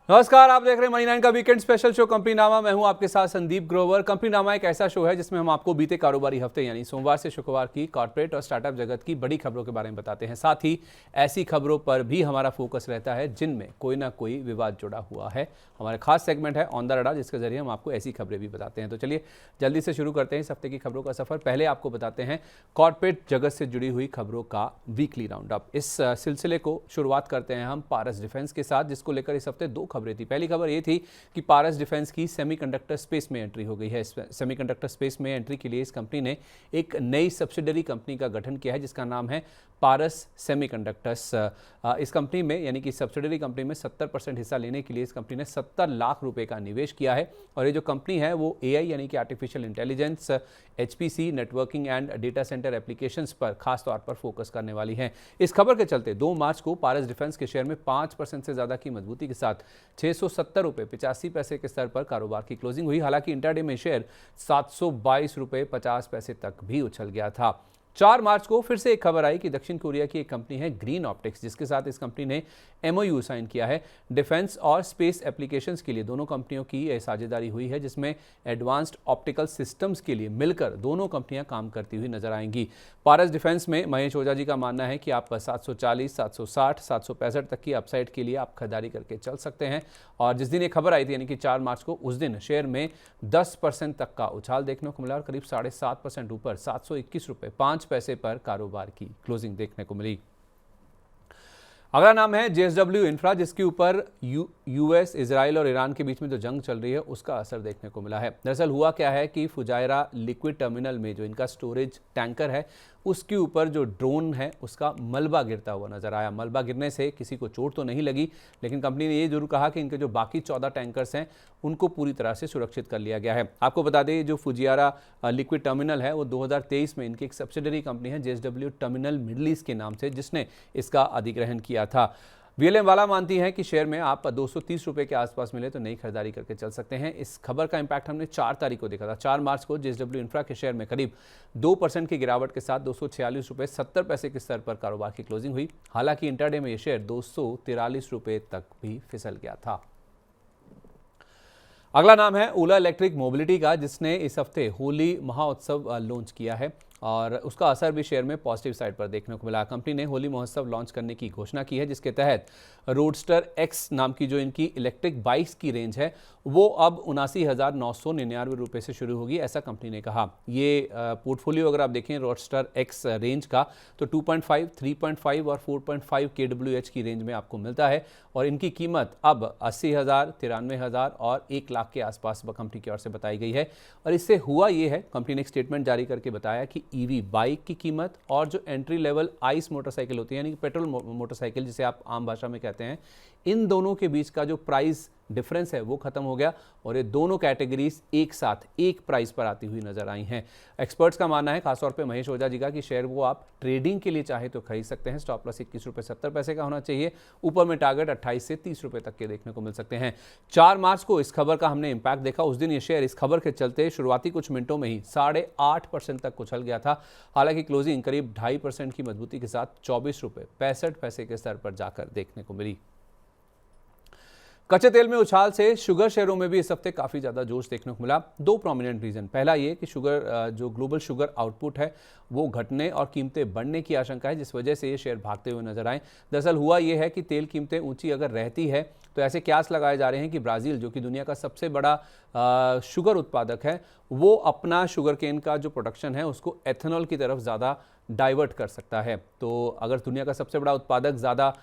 नमस्कार, आप देख रहे हैं मनी 9 का वीकेंड स्पेशल शो कंपनी नामा। मैं हूं आपके साथ संदीप ग्रोवर। कंपनी नामा एक ऐसा शो है जिसमें हम आपको बीते कारोबारी हफ्ते यानी सोमवार से शुक्रवार की कॉर्पोरेट और स्टार्टअप जगत की बड़ी खबरों के बारे में बताते हैं। साथ ही ऐसी खबरों पर भी हमारा फोकस रहता है जिनमें कोई ना कोई विवाद जुड़ा हुआ है। हमारा खास सेगमेंट है ऑन द रडार, जिसके जरिए हम आपको ऐसी खबरें भी बताते हैं। तो चलिए जल्दी से शुरू करते हैं इस हफ्ते की खबरों का सफर। पहले आपको बताते हैं कॉर्पोरेट जगत से जुड़ी हुई खबरों का वीकली राउंडअप। इस सिलसिले को शुरुआत करते हैं हम पारस डिफेंस के साथ, जिसको लेकर इस हफ्ते दो खबरें थी। पहली खबर ये थी कि पारस डिफेंस की सेमीकंडक्टर स्पेस में एंट्री हो गई है। सेमीकंडक्टर स्पेस में एंट्री के लिए इस कंपनी ने एक नई सब्सिडरी कंपनी का गठन किया है जिसका नाम है पारस सेमीकंडक्टर्स। इस कंपनी में यानी कि सब्सिडरी कंपनी में 70% हिस्सा लेने के लिए इस कंपनी ने 70 लाख रुपए का निवेश किया है। और ये जो कंपनी है वो एआई यानी कि artificial intelligence, HPC, networking and data centre applications पर खास तौर पर फोकस करने वाली है। इस खबर के चलते 2 मार्च को पारस डिफेंस के शेयर में 5% से ज्यादा की मजबूती के साथ 670 रुपये 85 पैसे के स्तर पर कारोबार की क्लोजिंग हुई। हालांकि इंट्राडे में शेयर 722 रुपये 50 पैसे तक भी उछल गया था। 4 मार्च को फिर से एक खबर आई कि दक्षिण कोरिया की एक कंपनी है ग्रीन ऑप्टिक्स, जिसके साथ इस कंपनी ने एमओयू साइन किया है। डिफेंस और स्पेस एप्लीकेशंस के लिए दोनों कंपनियों की यह साझेदारी हुई है, जिसमें एडवांस्ड ऑप्टिकल सिस्टम्स के लिए मिलकर दोनों कंपनियां काम करती हुई नजर आएंगी। पारस डिफेंस में महेश ओझा जी का मानना है कि आप 740, 760, 765 तक की अपसाइड के लिए आप खरीदारी करके चल सकते हैं। और जिस दिन ये खबर आई थी यानी कि 4 मार्च को, उस दिन शेयर में 10% तक का उछाल देखने को मिला और करीब 7.5% ऊपर 721 रुपये 5 पैसे पर कारोबार की क्लोजिंग देखने को मिली। अगला नाम है जेएसडब्ल्यू इंफ्रा, जिसके ऊपर यूएस, इजराइल और ईरान के बीच में जो जंग चल रही है उसका असर देखने को मिला है। दरअसल हुआ क्या है कि फुजायरा लिक्विड टर्मिनल में जो इनका स्टोरेज टैंकर है उसके ऊपर जो ड्रोन है उसका मलबा गिरता हुआ नजर आया। मलबा गिरने से किसी को चोट तो नहीं लगी, लेकिन कंपनी ने ये जरूर कहा कि इनके जो बाकी 14 टैंकर्स हैं उनको पूरी तरह से सुरक्षित कर लिया गया है। आपको बता दें जो फुजियारा लिक्विड टर्मिनल है वो 2023 में इनकी एक सब्सिडरी कंपनी है जेएसडब्ल्यू टर्मिनल मिडल ईस्ट के नाम से, जिसने इसका अधिग्रहण किया था। वीएलएम वाला मानती है कि शेयर में आप 230 रुपये के आसपास मिले तो नई खरीदारी करके चल सकते हैं। इस खबर का इंपैक्ट हमने 4 तारीख को देखा था। 4 मार्च को जेएसडब्ल्यू इंफ्रा के शेयर में करीब 2% की गिरावट के साथ 246 रुपये 70 पैसे के स्तर पर कारोबार की क्लोजिंग हुई। हालांकि इंट्राडे में ये शेयर 243 रुपये तक भी फिसल गया था। अगला नाम है ओला इलेक्ट्रिक मोबिलिटी का, जिसने इस हफ्ते होली महोत्सव लॉन्च किया है और उसका असर भी शेयर में पॉजिटिव साइड पर देखने को मिला। कंपनी ने होली महोत्सव लॉन्च करने की घोषणा की है, जिसके तहत रोडस्टर एक्स नाम की जो इनकी इलेक्ट्रिक बाइक्स की रेंज है वो अब 79,999 रुपये से शुरू होगी, ऐसा कंपनी ने कहा। ये पोर्टफोलियो अगर आप देखें रोडस्टर एक्स रेंज का तो 2.5, 3.5 और 4.5 kWh की रेंज में आपको मिलता है और इनकी कीमत अब 80,000, 93,000 और 1 लाख के आसपास कंपनी की ओर से बताई गई है। और इससे हुआ ये है, कंपनी ने एक स्टेटमेंट जारी करके बताया कि ईवी बाइक की कीमत और जो एंट्री लेवल आइस मोटरसाइकिल होती है यानी कि पेट्रोल मोटरसाइकिल जिसे आप आम भाषा में कहते हैं, इन दोनों के बीच का जो प्राइस डिफरेंस है वो खत्म हो गया और ये दोनों कैटेगरीज एक साथ एक प्राइस पर आती हुई नजर आई हैं। एक्सपर्ट्स का मानना है, खासतौर पे महेश ओझा जी का, कि शेयर वो आप ट्रेडिंग के लिए चाहे तो खरीद सकते हैं। स्टॉप लॉस 21 रुपये 70 पैसे का होना चाहिए। ऊपर में टारगेट 28 से 30 रुपये तक के देखने को मिल सकते हैं। 4 मार्च को इस खबर का हमने इंपैक्ट देखा। उस दिन ये शेयर इस खबर के चलते शुरुआती कुछ मिनटों में ही 8.5% तक उछल गया था। हालांकि क्लोजिंग करीब 2.5% की मजबूती के साथ 24 रुपये 65 पैसे के स्तर पर जाकर देखने को मिली। कच्चे तेल में उछाल से शुगर शेयरों में भी इस हफ्ते काफ़ी ज़्यादा जोश देखने को मिला। 2 प्रोमिनेंट रीज़न। पहला ये कि शुगर जो ग्लोबल शुगर आउटपुट है वो घटने और कीमतें बढ़ने की आशंका है, जिस वजह से ये शेयर भागते हुए नजर आए। दरअसल हुआ ये है कि तेल कीमतें ऊंची अगर रहती है तो ऐसे क्यास लगाए जा रहे हैं कि ब्राज़ील, जो कि दुनिया का सबसे बड़ा शुगर उत्पादक है, वो अपना शुगर केन का जो प्रोडक्शन है उसको एथेनॉल की तरफ ज़्यादा डाइवर्ट कर सकता है। तो अगर दुनिया का सबसे बड़ा उत्पादक ज़्यादा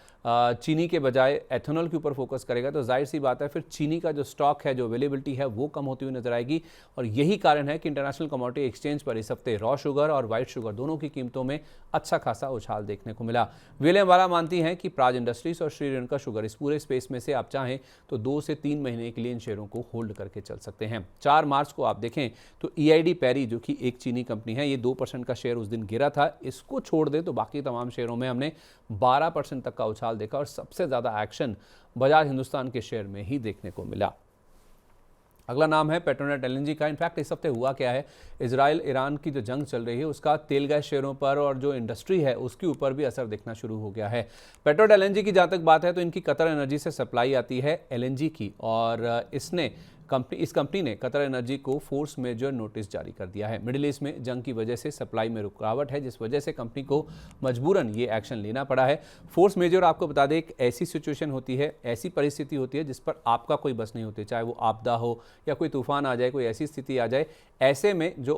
चीनी के बजाय एथेनॉल के ऊपर फोकस करेगा तो जाहिर सी बात है फिर चीनी का जो स्टॉक है, जो अवेलेबिलिटी है, वो कम होती हुई नजर आएगी। और यही कारण है कि इंटरनेशनल कमोडिटी एक्सचेंज पर इस हफ्ते रॉ शुगर और व्हाइट शुगर दोनों की कीमतों में अच्छा खासा उछाल देखने को मिला। विलियम वाला मानती हैं कि प्राज इंडस्ट्रीज और श्री रेणुका शुगर, इस पूरे स्पेस में से आप चाहें तो 2 से 3 महीने के लिए इन शेयरों को होल्ड करके चल सकते हैं। 4 मार्च को आप देखें तो ईआईडी पैरी, जो कि एक चीनी कंपनी है, ये 2% का शेयर उस दिन गिरा था। इसको छोड़ दे तो बाकी तमाम शेयरों में हमने 12% तक का उछाल देखा और सबसे ज़्यादा एक्शन बजाज हिंदुस्तान के शेयर में ही देखने को मिला। अगला नाम है पेट्रोनेट एलएनजी का। इनफैक्ट इस हफ्ते हुआ क्या है, इजराइल ईरान की जो जंग चल रही है उसका तेल गैस शेयरों पर और जो इंडस्ट्री है उसके ऊपर भी असर दिखना शुरू हो गया है। पेट्रोनेट एलएनजी की जहाँ तक बात है तो इनकी कतर एनर्जी से सप्लाई आती है एलएनजी की, और इस कंपनी ने कतर एनर्जी को फोर्स मेजर नोटिस जारी कर दिया है। मिडिल ईस्ट में जंग की वजह से सप्लाई में रुकावट है, जिस वजह से कंपनी को मजबूरन ये एक्शन लेना पड़ा है। फोर्स मेजर आपको बता दें एक ऐसी सिचुएशन होती है, ऐसी परिस्थिति होती है जिस पर आपका कोई बस नहीं होती, चाहे वो आपदा हो या कोई तूफान आ जाए, कोई ऐसी स्थिति आ जाए, ऐसे में जो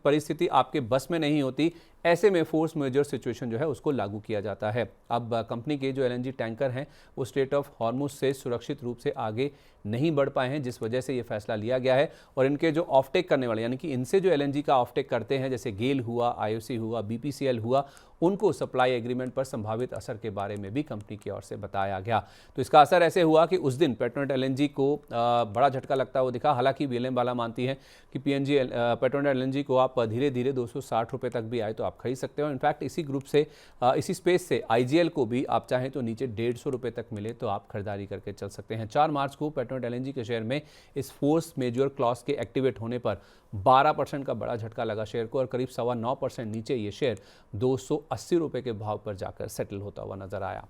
परिस्थिति आपके बस में नहीं होती, ऐसे में फोर्स मेजर सिचुएशन जो है उसको लागू किया जाता है। अब कंपनी के जो एलएनजी टैंकर हैं वो स्ट्रेट ऑफ हॉर्मुज से सुरक्षित रूप से आगे नहीं बढ़ पाए हैं, जिस वजह से ये फैसला लिया गया है। और इनके जो ऑफटेक करने वाले यानी कि इनसे जो एलएनजी का ऑफटेक करते हैं, जैसे गेल हुआ, आईओसी हुआ, बीपीसीएल हुआ, उनको सप्लाई एग्रीमेंट पर संभावित असर के बारे में भी कंपनी की ओर से बताया गया। तो इसका असर ऐसे हुआ कि उस दिन पेट्रोनेट एलएनजी को बड़ा झटका लगता हुआ दिखा। हालांकि बीएलएम वाला मानती है कि पीएनजी पेट्रोनेट एलएनजी को आप धीरे धीरे 260 रुपये तक भी आए तो आप खरीद सकते हो। इनफैक्ट इसी ग्रुप से इसी स्पेस से आईजीएल को भी आप चाहें तो नीचे 150 रुपये तक मिले तो आप खरीदारी करके चल सकते हैं। 4 मार्च को पेट्रोनेट एलएनजी के शेयर में इस फोर्स मेजर क्लॉज के एक्टिवेट होने पर 12% का बड़ा झटका लगा शेयर को, और करीब 9.25% नीचे ये शेयर 280 रुपये के भाव पर जाकर सेटल होता हुआ नजर आया।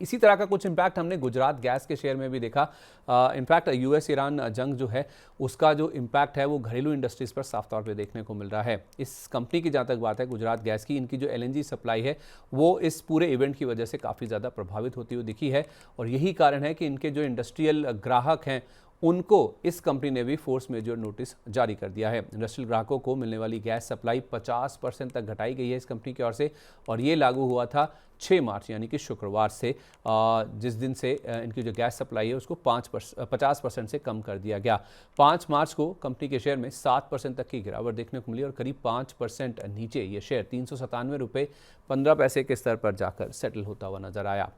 इसी तरह का कुछ इंपैक्ट हमने गुजरात गैस के शेयर में भी देखा। इनफैक्ट यूएस ईरान जंग जो है उसका जो इंपैक्ट है वो घरेलू इंडस्ट्रीज पर साफ तौर पे देखने को मिल रहा है। इस कंपनी की जहाँ तक बात है गुजरात गैस की, इनकी जो एलएनजी सप्लाई है वो इस पूरे इवेंट की वजह से काफ़ी ज़्यादा प्रभावित होती हुई दिखी है, और यही कारण है कि इनके जो इंडस्ट्रियल ग्राहक हैं उनको इस कंपनी ने भी फोर्स मेजर नोटिस जारी कर दिया है। इंडस्ट्रियल ग्राहकों को मिलने वाली गैस सप्लाई 50% तक घटाई गई है इस कंपनी की ओर से, और ये लागू हुआ था 6 मार्च यानी कि शुक्रवार से, जिस दिन से इनकी जो गैस सप्लाई है उसको 50% से कम कर दिया गया। 5 मार्च को कंपनी के शेयर में 7% तक की गिरावट देखने को मिली, और करीब 5% नीचे ये शेयर 397 रुपये 15 पैसे के स्तर पर जाकर सेटल होता हुआ नजर आया।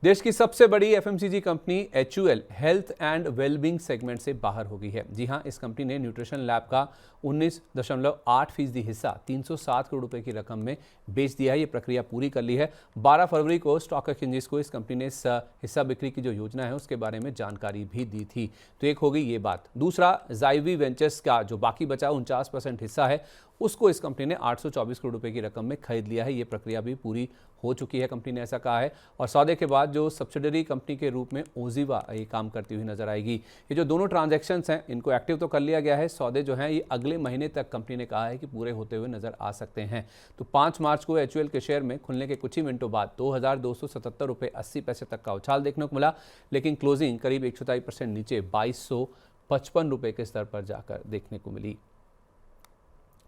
देश की सबसे बड़ी FMCG company HUL health and wellbeing segment से बाहर हो गई है। जी हां, इस कंपनी ने न्यूट्रिशन लैब का 19.8% हिस्सा 307 करोड़ रुपए की रकम में बेच दिया है। ये प्रक्रिया पूरी कर ली है। 12 फरवरी को स्टॉक एक्सचेंजेस को इस कंपनी ने हिस्सा बिक्री की जो योजना है उसके बारे में जानकारी भी दी थी। तो एक हो गई ये बात। दूसरा, जाइवी वेंचर्स का जो बाकी बचा 49% हिस्सा है उसको इस कंपनी ने 824 करोड़ रुपए की रकम में खरीद लिया है। ये प्रक्रिया भी पूरी हो चुकी है, कंपनी ने ऐसा कहा है। और सौदे के बाद जो सब्सिडरी कंपनी के रूप में ओजीवा ये काम करती हुई नजर आएगी। ये जो दोनों ट्रांजैक्शंस हैं इनको एक्टिव तो कर लिया गया है। सौदे जो हैं ये अगले महीने तक कंपनी ने कहा है कि पूरे होते हुए नजर आ सकते हैं। तो 5 मार्च को एचयूएल के शेयर में खुलने के कुछ ही मिनटों बाद 2277 रुपये 80 पैसे तक का उछाल देखने को मिला, लेकिन क्लोजिंग करीब 124% नीचे 2255 रुपये के स्तर पर जाकर देखने को मिली।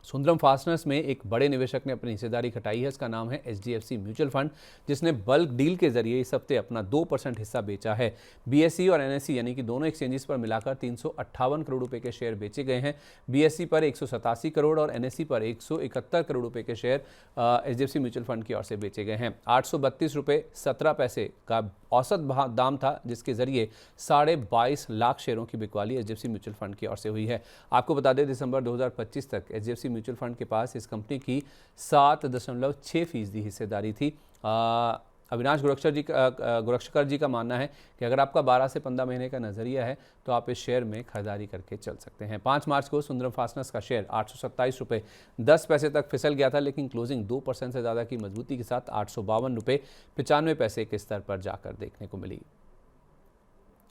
सुंदरम फास्टनर्स में एक बड़े निवेशक ने अपनी हिस्सेदारी घटाई है। इसका नाम है एचडीएफसी म्यूचुअल फंड, जिसने बल्क डील के जरिए इस हफ्ते अपना 2% हिस्सा बेचा है। बीएसई और एनएसई यानी कि दोनों एक्सचेंजेस पर मिलाकर 358 करोड़ रुपए के शेयर बेचे गए हैं। बीएसई पर 187 करोड़ और एनएसई पर 171 करोड़ रुपए के शेयर एचडीएफसी म्यूचुअल फंड की ओर से बेचे गए हैं। 832 रुपये 17 पैसे का औसत दाम था, जिसके जरिए 22.5 लाख शेयरों की बिकवाली एचडीएफसी म्यूचुअल फंड की ओर से हुई है। आपको बता दें दिसंबर 2025 तक एचडीएफसी म्यूचुअल फंड के पास इस कंपनी की 7.6% हिस्सेदारी थी। अविनाश गुरक्षकर जी का मानना है कि अगर आपका 12 से 15 महीने का नजरिया है तो आप इस शेयर में खरीदारी करके चल सकते हैं। 5 मार्च को सुंदरम फास्टनर्स का शेयर 827 रुपये 10 पैसे तक फिसल गया था, लेकिन क्लोजिंग 2% से ज़्यादा की मजबूती के साथ 852 रुपये 95 पैसे के स्तर पर जाकर देखने को मिली।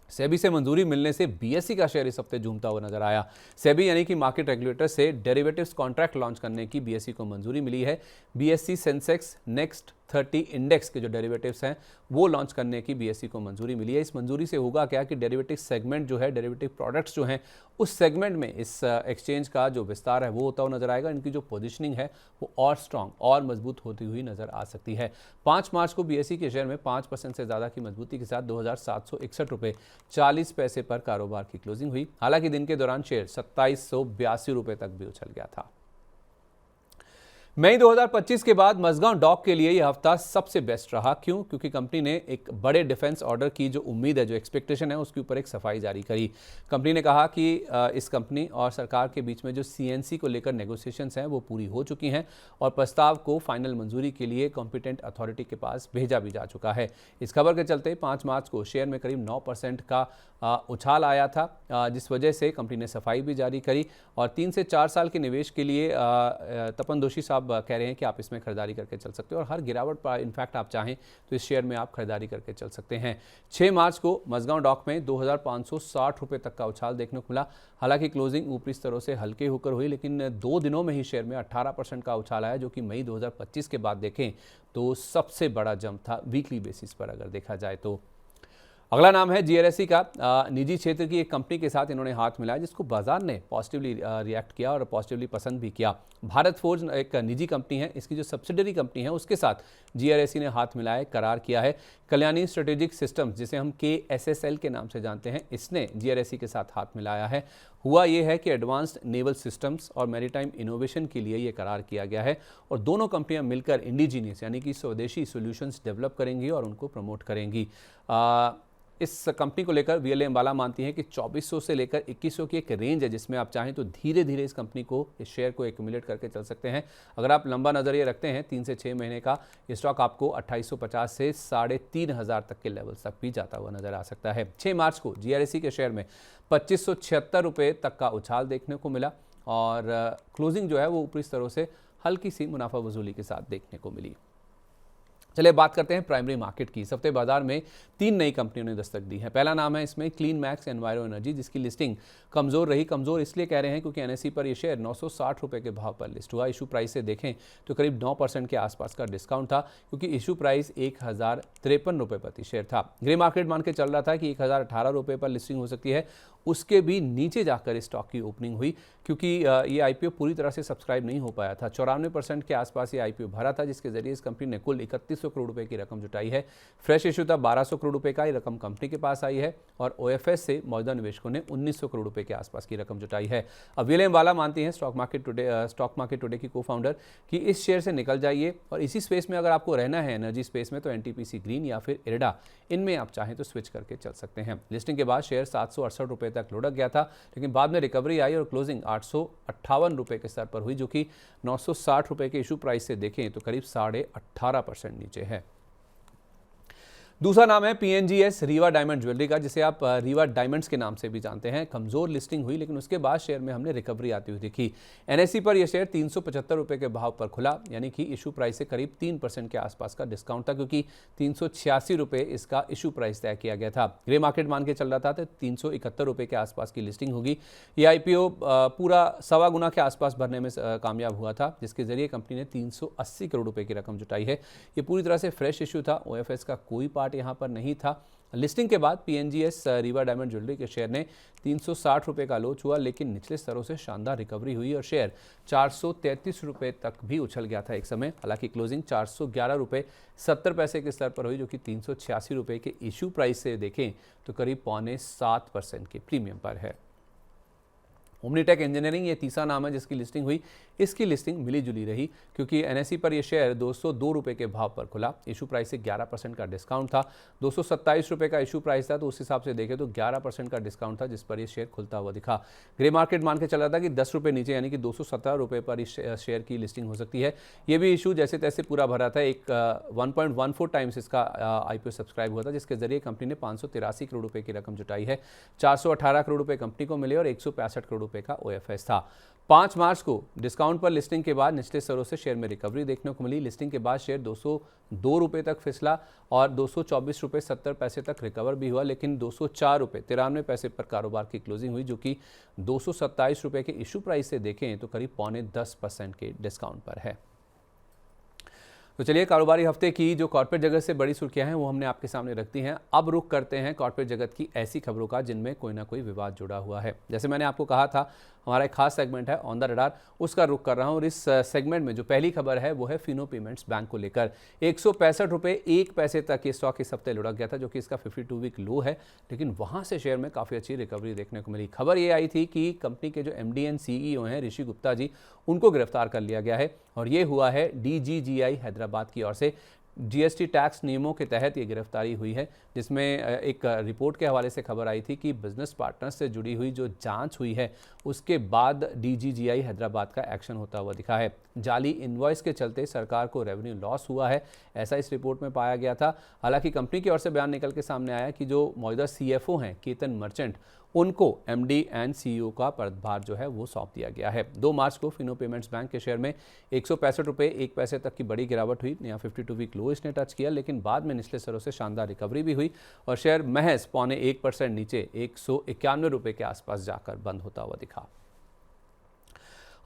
सेबी से मंजूरी मिलने से बीएसई का शेयर इस हफ्ते झूमता हुआ नजर आया। सेबी यानी कि मार्केट रेगुलेटर से डेरिवेटिव्स कॉन्ट्रैक्ट लॉन्च करने की बीएसई को मंजूरी मिली है। बीएसई सेंसेक्स नेक्स्ट 30 इंडेक्स के जो डेरिवेटिव्स हैं वो लॉन्च करने की बीएसई को मंजूरी मिली है। इस मंजूरी से होगा क्या कि डेरिवेटिव सेगमेंट जो है, डेरिवेटिव प्रोडक्ट्स जो हैं उस सेगमेंट में इस एक्सचेंज का जो विस्तार है वो होता हुआ नजर आएगा। इनकी जो पोजीशनिंग है वो और स्ट्रांग और मजबूत होती हुई नजर आ सकती है। 5 मार्च को बीएसई के शेयर में 5% से ज़्यादा की मजबूती के साथ 2761 रुपये 40 पैसे पर कारोबार की क्लोजिंग हुई। हालांकि दिन के दौरान शेयर 2782 रुपये तक भी उछल गया था। मई 2025 के बाद मझगांव डॉक के लिए यह हफ्ता सबसे बेस्ट रहा। क्यों? क्योंकि कंपनी ने एक बड़े डिफेंस ऑर्डर की जो उम्मीद है, जो एक्सपेक्टेशन है, उसके ऊपर एक सफाई जारी करी। कंपनी ने कहा कि इस कंपनी और सरकार के बीच में जो सीएनसी को लेकर नेगोशिएशंस हैं वो पूरी हो चुकी हैं और प्रस्ताव को फाइनल मंजूरी के लिए कॉम्पिटेंट अथॉरिटी के पास भेजा भी जा चुका है। इस खबर के चलते 5 मार्च को शेयर में करीब 9% का उछाल आया था, जिस वजह से कंपनी ने सफाई भी जारी करी और 3 से 4 साल के निवेश के लिए तपन दोषी साहब कह रहे हैं कि आप इसमें खरीदारी करके चल सकते हो और हर गिरावट पर इनफैक्ट आप चाहें तो इस शेयर में आप खरीदारी करके चल सकते हैं। 6 मार्च को मझगांव डॉक में 2560 रुपये तक का उछाल देखने को मिला। हालांकि क्लोजिंग ऊपरी स्तरों से हल्के होकर हुई, लेकिन 2 दिनों में ही शेयर में 18% का उछाल आया, जो कि मई 2025 के बाद देखें तो सबसे बड़ा जंप था वीकली बेसिस पर अगर देखा जाए तो। अगला नाम है जीआरएससी का। निजी क्षेत्र की एक कंपनी के साथ इन्होंने हाथ मिलाया, जिसको बाजार ने पॉजिटिवली रिएक्ट किया और पॉजिटिवली पसंद भी किया। भारत फोर्ज एक निजी कंपनी है, इसकी जो सब्सिडरी कंपनी है उसके साथ जीआरएससी ने हाथ मिलाया, करार किया है। कल्याणी स्ट्रेटेजिक सिस्टम्स, जिसे हम KSSL के नाम से जानते हैं, इसने जीआरएससी के साथ हाथ मिलाया है। हुआ ये है कि एडवांस्ड नेवल सिस्टम्स और मैरीटाइम इनोवेशन के लिए ये करार किया गया है और दोनों कंपनियां मिलकर इंडिजीनियस यानी कि स्वदेशी सॉल्यूशंस डेवलप करेंगी और उनको प्रमोट करेंगी। इस कंपनी को लेकर वीएलए अंबाला मानती है कि 2400 से लेकर 2100 की एक रेंज है, जिसमें आप चाहें तो धीरे धीरे इस कंपनी को, इस शेयर को एक्यूमुलेट करके चल सकते हैं। अगर आप लंबा नजरिया रखते हैं 3 से 6 महीने का, स्टॉक आपको 2850 से 3500 तक के लेवल तक भी जाता हुआ नजर आ सकता है। 6 मार्च को जीआरएससी के शेयर में 2576 रुपये तक का उछाल देखने को मिला और क्लोजिंग जो है वो ऊपरी स्तरों से हल्की सी मुनाफा वसूली के साथ देखने को मिली। चलिए बात करते हैं प्राइमरी मार्केट की। इस हफ्ते बाजार में 3 नई कंपनियों ने दस्तक दी है। पहला नाम है इसमें क्लीन मैक्स एनवायरो एनर्जी, जिसकी लिस्टिंग कमजोर रही। कमजोर इसलिए कह रहे हैं क्योंकि एनएसई पर यह शेयर 960 रुपये के भाव पर लिस्ट हुआ। इशू प्राइस से देखें तो करीब 9% के आसपास का डिस्काउंट था, क्योंकि इशू प्राइस 1053 रुपये प्रति शेयर था। ग्रे मार्केट मान के चल रहा था कि 1018 रुपये पर लिस्टिंग हो सकती है। उसके भी नीचे जाकर स्टॉक की ओपनिंग हुई, क्योंकि ये आईपीओ पूरी तरह से सब्सक्राइब नहीं हो पाया था। 94% के आसपास ये आईपीओ भरा था, जिसके जरिए इस कंपनी ने कुल 3100 करोड़ रुपए की रकम जुटाई है। फ्रेश इशू था 1200 करोड़ रुपए का, ये रकम कंपनी के पास आई है और ओएफएस से मौजूदा निवेशकों ने 1900 करोड़ रुपए के आसपास की रकम जुटाई है। अब वीएलए अंबाला मानती हैं, स्टॉक मार्केट टुडे की को फाउंडर, कि इस शेयर से निकल जाइए और इसी स्पेस में अगर आपको रहना है, एनर्जी स्पेस में, तो एनटीपीसी ग्रीन या फिर इरडा, इनमें आप चाहें तो स्विच करके चल सकते हैं। लिस्टिंग के बाद शेयर 768 रुपये तक लुढ़क गया था, लेकिन बाद में रिकवरी आई और क्लोजिंग 858 रुपये के स्तर पर हुई, जो कि 960 रुपये के इशू प्राइस से देखें तो करीब 18.5% नीचे है। दूसरा नाम है पीएनजीएस रीवा डायमंड ज्वेलरी का, जिसे आप रीवा डायमंड्स के नाम से भी जानते हैं। कमजोर लिस्टिंग हुई, लेकिन उसके बाद शेयर में हमने रिकवरी आती हुई देखी। एनएसई पर यह शेयर 375 रुपये के भाव पर खुला, यानी कि इशू प्राइस से करीब 3% के आसपास का डिस्काउंट था, क्योंकि 386 रुपये इसका इशू प्राइस तय किया गया था। ग्रे मार्केट मान के चल रहा था तो 371 रुपये के आसपास की लिस्टिंग होगी। ये आईपीओ पूरा 1.25 गुना के आसपास भरने में कामयाब हुआ था, जिसके जरिए कंपनी ने 380 करोड़ रुपये की रकम जुटाई है। ये पूरी तरह से फ्रेश इशू था, ओएफएस का कोई पार्ट यहां पर नहीं था। लिस्टिंग के बाद पीएनजीएस रीवा डायमंड ज्वेलरी के शेयर ने 360 रुपये का लोच हुआ, लेकिन निचले स्तरों से शानदार रिकवरी हुई और शेयर 433 रुपये तक भी उछल गया था एक समय। हालांकि क्लोजिंग 411 रुपये 70 पैसे के स्तर पर हुई, जो कि 386 रुपये के इशू प्राइस से देखें तो करीब 6.25% के प्रीमियम पर है। ओमनीटेक इंजीनियरिंग ये तीसरा नाम है जिसकी लिस्टिंग हुई। इसकी लिस्टिंग मिली जुली रही, क्योंकि एनएसई पर यह शेयर 202 रुपये के भाव पर खुला। इशू प्राइस से 11% का डिस्काउंट था। 227 रुपये का इशू प्राइस था, तो उस हिसाब से देखें तो 11% का डिस्काउंट था, जिस पर यह शेयर खुलता हुआ दिखा। ग्रे मार्केट मान के चला था कि 10 रुपये नीचे, यानी कि 217 रुपये पर इस शेयर की लिस्टिंग हो सकती है। ये भी इशू जैसे तैसे पूरा भरा था। एक 1.14 टाइम्स इसका आईपीओ सब्सक्राइब हुआ था, जिसके जरिए कंपनी ने 583 करोड़ रुपये की रकम जुटाई है। 418 करोड़ रुपये कंपनी को मिले और 165 करोड़ का ओएफएस था। 5 मार्च को डिस्काउंट पर लिस्टिंग के बाद निचले स्तरों से शेयर में रिकवरी देखने को मिली। लिस्टिंग के बाद शेयर 202 रुपये तक फिसला और 224 रुपये 70 पैसे तक रिकवर भी हुआ, लेकिन 204 रुपये 93 पैसे पर कारोबार की क्लोजिंग हुई, जो कि 227 रुपये के इशू प्राइस से देखें तो करीब 0.10% के डिस्काउंट पर है। तो चलिए, कारोबारी हफ्ते की जो कॉर्पोरेट जगत से बड़ी सुर्खियां हैं वो हमने आपके सामने रख दी हैं। अब रुख करते हैं कॉर्पोरेट जगत की ऐसी खबरों का जिनमें कोई ना कोई विवाद जुड़ा हुआ है। जैसे मैंने आपको कहा था, हमारा एक खास सेगमेंट है ऑन द रडार, उसका रुख कर रहा हूं। और इस सेगमेंट में जो पहली खबर है वो है फिनो पेमेंट्स बैंक को लेकर। 165 रुपये 1 पैसे तक ये स्टॉक इस हफ्ते लुढ़क गया था, जो कि इसका 52 वीक लो है, लेकिन वहां से शेयर में काफ़ी अच्छी रिकवरी देखने को मिली। खबर ये आई थी कि कंपनी के जो MD एंड CEO हैं ऋषि गुप्ता जी, उनको गिरफ्तार कर लिया गया है और ये हुआ है DGGI हैदराबाद की ओर से। GST टैक्स नियमों के तहत ये गिरफ्तारी हुई है, जिसमें एक रिपोर्ट के हवाले से खबर आई थी कि बिजनेस पार्टनर्स से जुड़ी हुई जो जांच हुई है उसके बाद DGGI हैदराबाद का एक्शन होता हुआ दिखा है। जाली इनवॉइस के चलते सरकार को रेवेन्यू लॉस हुआ है, ऐसा इस रिपोर्ट में पाया गया था। हालांकि कंपनी की ओर से बयान निकल के सामने आया कि जो मौजूदा CFO हैं केतन मर्चेंट, उनको MD एंड CEO का पदभार जो है वो सौंप दिया गया है। 2 मार्च को फिनो पेमेंट्स बैंक के शेयर में 165 रुपये 1 पैसे तक की बड़ी गिरावट हुई। नया 52 वीक लो इसने टच किया, लेकिन बाद में निचले स्तरों से शानदार रिकवरी भी हुई और शेयर महज 0.25% नीचे 191 रुपये के आसपास जाकर बंद होता हुआ दिखा।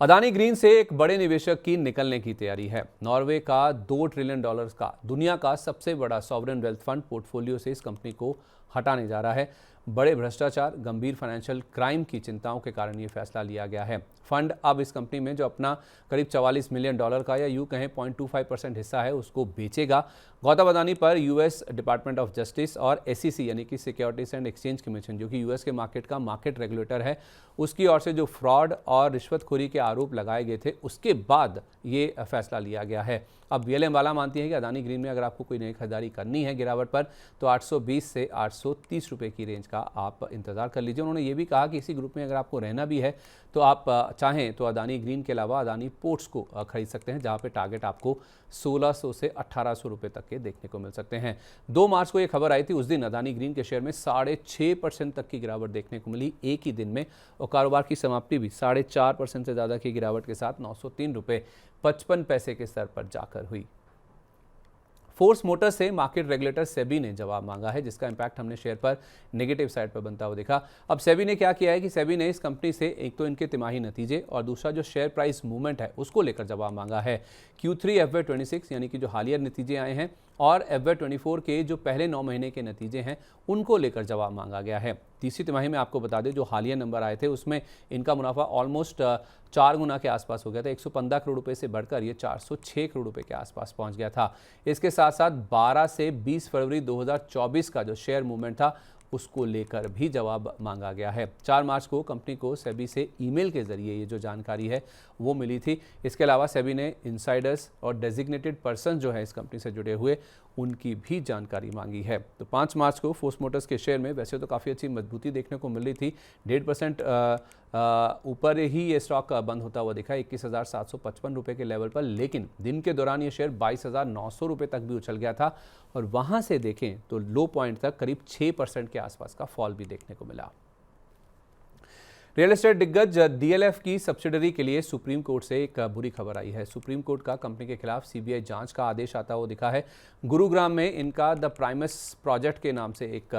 अदानी ग्रीन से एक बड़े निवेशक की निकलने की तैयारी है। नॉर्वे का $2 ट्रिलियन का दुनिया का सबसे बड़ा सॉवरेन वेल्थ फंड पोर्टफोलियो से इस कंपनी को हटाने जा रहा है। बड़े भ्रष्टाचार, गंभीर फाइनेंशियल क्राइम की चिंताओं के कारण ये फैसला लिया गया है। फंड अब इस कंपनी में जो अपना करीब $44 मिलियन का या यूं कहें 0.25% हिस्सा है उसको बेचेगा। गौतम अदानी पर US डिपार्टमेंट ऑफ जस्टिस और SEC यानी कि सिक्योरिटीज एंड एक्सचेंज कमीशन, जो कि US के मार्केट का मार्केट रेगुलेटर है, उसकी ओर से जो फ्रॉड और रिश्वतखोरी के आरोप लगाए गए थे उसके बाद ये फैसला लिया गया है। अब VLM वाला मानती है कि अदानी ग्रीन में अगर आपको कोई नई खरीदारी करनी है गिरावट पर तो 820 से 830 रुपये की रेंज का आप इंतजार कर लीजिए। उन्होंने ये भी कहा कि इसी ग्रुप में अगर आपको रहना भी है तो आप चाहें तो अदानी ग्रीन के अलावा अदानी पोर्ट्स को खरीद सकते हैं, जहां पे टारगेट आपको 1600 से 1800 रुपये तक के देखने को मिल सकते हैं। 2 मार्च को ये खबर आई थी, उस दिन अदानी ग्रीन के शेयर में 6.5% तक की गिरावट देखने को मिली एक ही दिन में, और कारोबार की समाप्ति भी 4.5% से ज़्यादा की गिरावट के साथ 903 रुपये 55 पैसे के स्तर पर जाकर हुई। फोर्स मोटर्स से मार्केट रेगुलेटर सेबी ने जवाब मांगा है, जिसका इंपैक्ट हमने शेयर पर नेगेटिव साइड पर बनता हुआ देखा। अब सेबी ने क्या किया है कि सेबी ने इस कंपनी से एक तो इनके तिमाही नतीजे और दूसरा जो शेयर प्राइस मूवमेंट है उसको लेकर जवाब मांगा है। Q3 FY26 यानी कि जो हालिया नतीजे आए हैं और FY24 के जो पहले 9 महीने के नतीजे हैं उनको लेकर जवाब मांगा गया है। तीसरी तिमाही में आपको बता दें जो हालिया नंबर आए थे उसमें इनका मुनाफा ऑलमोस्ट 4 गुना के आसपास हो गया था। 115 करोड़ रुपए से बढ़कर ये 406 करोड़ रुपए के आसपास पहुंच गया था। इसके साथ साथ 12 से 20 फरवरी 2024 का जो शेयर मूवमेंट था उसको लेकर भी जवाब मांगा गया है। 4 मार्च को कंपनी को सेबी से ईमेल के जरिए ये जो जानकारी है वो मिली थी। इसके अलावा सेबी ने इनसाइडर्स और डेजिग्नेटेड पर्सन जो है इस कंपनी से जुड़े हुए उनकी भी जानकारी मांगी है। तो 5 मार्च को फोर्स मोटर्स के शेयर में वैसे तो काफ़ी अच्छी मजबूती देखने को मिल रही थी, 1.5% ऊपर ही ये स्टॉक बंद होता हुआ दिखा 21,755 रुपये के लेवल पर, लेकिन दिन के दौरान ये शेयर 22,900 रुपये तक भी उछल गया था और वहाँ से देखें तो लो पॉइंट तक करीब 6% के आसपास का फॉल भी देखने को मिला। रियल एस्टेट दिग्गज DLF की सब्सिडरी के लिए सुप्रीम कोर्ट से एक बुरी खबर आई है। सुप्रीम कोर्ट का कंपनी के खिलाफ CBI जांच का आदेश आता हुआ दिखा है। गुरुग्राम में इनका द प्राइमस प्रोजेक्ट के नाम से एक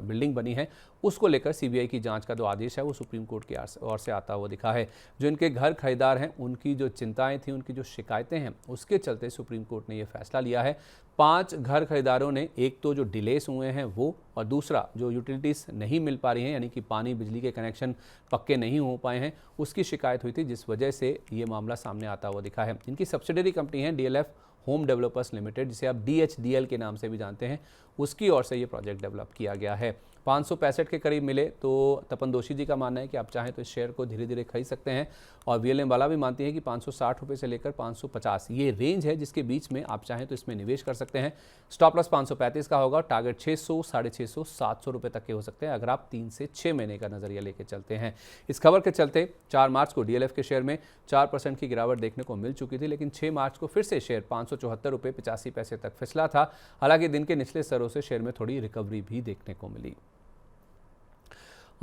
बिल्डिंग बनी है, उसको लेकर CBI की जांच का जो आदेश है वो सुप्रीम कोर्ट की ओर से आता हुआ दिखा है। जो इनके घर खरीदार हैं उनकी जो चिंताएं थी, उनकी जो शिकायतें हैं, उसके चलते सुप्रीम कोर्ट ने ये फैसला लिया है। 5 घर खरीदारों ने एक तो जो डिलेस हुए हैं वो, और दूसरा जो यूटिलिटीज़ नहीं मिल पा रही हैं यानी कि पानी बिजली के कनेक्शन पक्के नहीं हो पाए हैं, उसकी शिकायत हुई थी, जिस वजह से ये मामला सामने आता हुआ दिखा है। इनकी सब्सिडरी कंपनी है DLF होम डेवलपर्स लिमिटेड, जिसे आप DHDL के नाम से भी जानते हैं, उसकी ओर से ये प्रोजेक्ट डेवलप किया गया है। 565 के करीब मिले तो तपन दोषी जी का मानना है कि आप चाहें तो इस शेयर को धीरे धीरे खरीद सकते हैं, और VLM वाला भी मानती है कि 560 रुपये से लेकर 550 ये रेंज है जिसके बीच में आप चाहें तो इसमें निवेश कर सकते हैं। स्टॉप लॉस 535 का होगा, टारगेट 600, 650, 700 रुपये तक के हो सकते हैं अगर आप 3 से 6 महीने का नजरिया लेकर चलते हैं। इस खबर के चलते 4 मार्च को DLF के शेयर में 4% की गिरावट देखने को मिल चुकी थी, लेकिन 6 मार्च को फिर से शेयर 574 रुपये 85 पैसे तक फिसला था। हालांकि दिन के निचले स्तरों से शेयर में थोड़ी रिकवरी भी देखने को मिली।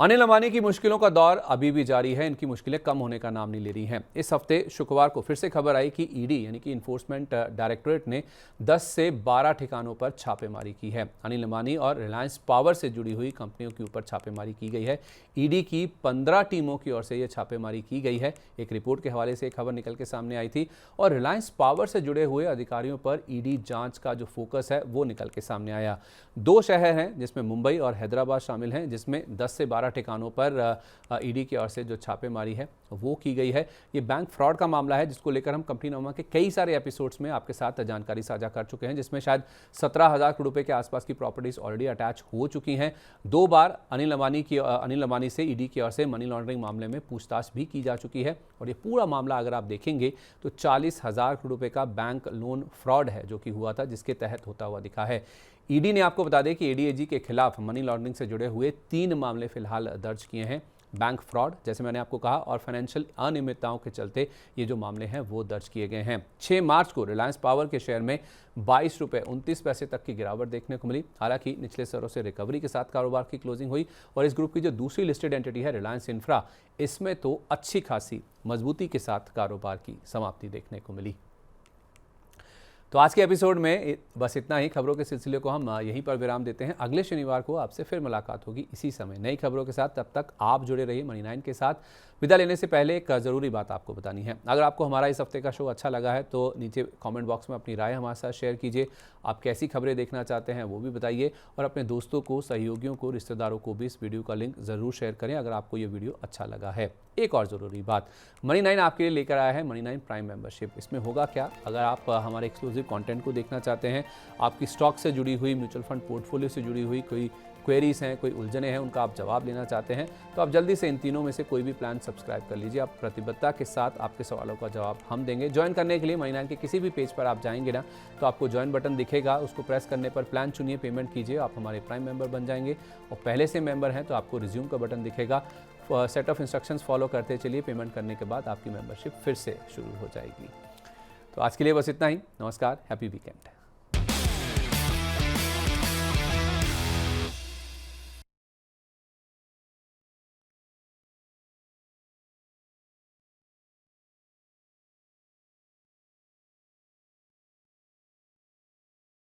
अनिल अंबानी की मुश्किलों का दौर अभी भी जारी है, इनकी मुश्किलें कम होने का नाम नहीं ले रही हैं। इस हफ्ते शुक्रवार को फिर से खबर आई कि ED यानी कि इन्फोर्समेंट डायरेक्टोरेट ने 10 से 12 ठिकानों पर छापेमारी की है। अनिल अंबानी और रिलायंस पावर से जुड़ी हुई कंपनियों के ऊपर छापेमारी की गई है। ED की 15 टीमों की ओर से यह छापेमारी की गई है। एक रिपोर्ट के हवाले से एक खबर निकल के सामने आई थी और रिलायंस पावर से जुड़े हुए अधिकारियों पर ED जांच का जो फोकस है वो निकल के सामने आया। 2 शहर हैं जिसमें मुंबई और हैदराबाद शामिल हैं, जिसमें 10 से 12 11 ठिकानों पर ईडी की ओर से जो छापेमारी है वो की गई है। ये बैंक फ्रॉड का मामला है जिसको लेकर हम कंपनीनामा के कई सारे एपिसोड्स में आपके साथ जानकारी साझा कर चुके हैं, जिसमें शायद 17,000 करोड़ रुपए के आसपास की प्रॉपर्टीज ऑलरेडी अटैच हो चुकी हैं। 2 बार अनिल अंबानी से ईडी की ओर से मनी लॉन्ड्रिंग मामले में पूछताछ भी की जा चुकी है और ये पूरा मामला अगर आप देखेंगे तो 40,000 करोड़ रुपए का बैंक लोन फ्रॉड है जो कि हुआ था, जिसके तहत होता हुआ दिखा है। ईडी ने आपको बता दें कि एडीएजी के खिलाफ मनी लॉन्ड्रिंग से जुड़े हुए 3 मामले फिलहाल दर्ज किए हैं। बैंक फ्रॉड, जैसे मैंने आपको कहा, और फाइनेंशियल अनियमितताओं के चलते ये जो मामले हैं वो दर्ज किए गए हैं। 6 मार्च को रिलायंस पावर के शेयर में 22 रुपये 29 पैसे तक की गिरावट देखने को मिली। हालांकि निचले स्तरों से रिकवरी के साथ कारोबार की क्लोजिंग हुई और इस ग्रुप की जो दूसरी लिस्टेड एंटिटी है रिलायंस इंफ्रा, इसमें तो अच्छी खासी मजबूती के साथ कारोबार की समाप्ति देखने को मिली। तो आज के एपिसोड में बस इतना ही। खबरों के सिलसिले को हम यहीं पर विराम देते हैं। अगले शनिवार को आपसे फिर मुलाकात होगी इसी समय नई खबरों के साथ। तब तक आप जुड़े रहिए मनी 9 के साथ। विदा लेने से पहले एक ज़रूरी बात आपको बतानी है। अगर आपको हमारा इस हफ्ते का शो अच्छा लगा है तो नीचे कमेंट बॉक्स में अपनी राय हमारे साथ शेयर कीजिए। आप कैसी खबरें देखना चाहते हैं वो भी बताइए और अपने दोस्तों को, सहयोगियों को, रिश्तेदारों को भी इस वीडियो का लिंक ज़रूर शेयर करें अगर आपको ये वीडियो अच्छा लगा है। एक और ज़रूरी बात, मनी 9 आपके लिए लेकर आया है मनी 9 प्राइम मेंबरशिप। इसमें होगा क्या, अगर आप हमारे एक्सक्लूसिव कंटेंट को देखना चाहते हैं, आपकी स्टॉक से जुड़ी हुई, म्यूचुअल फंड पोर्टफोलियो से जुड़ी हुई कोई क्वेरीज हैं, कोई उलझने हैं, उनका आप जवाब लेना चाहते हैं तो आप जल्दी से इन तीनों में से कोई भी प्लान सब्सक्राइब कर लीजिए। आप प्रतिबद्धता के साथ आपके सवालों का जवाब हम देंगे। ज्वाइन करने के लिए मनी 9 के किसी भी पेज पर आप जाएंगे ना तो आपको ज्वाइन बटन दिखेगा, उसको प्रेस करने पर प्लान चुनिए, पेमेंट कीजिए, आप हमारे प्राइम मेंबर बन जाएंगे। और पहले से मेंबर हैं तो आपको रिज्यूम का बटन दिखेगा। सेट ऑफ इंस्ट्रक्शंस फॉलो करते चलिए, पेमेंट करने के बाद आपकी मेंबरशिप फिर से शुरू हो जाएगी। तो आज के लिए बस इतना ही। नमस्कार, हैप्पी वीकेंड।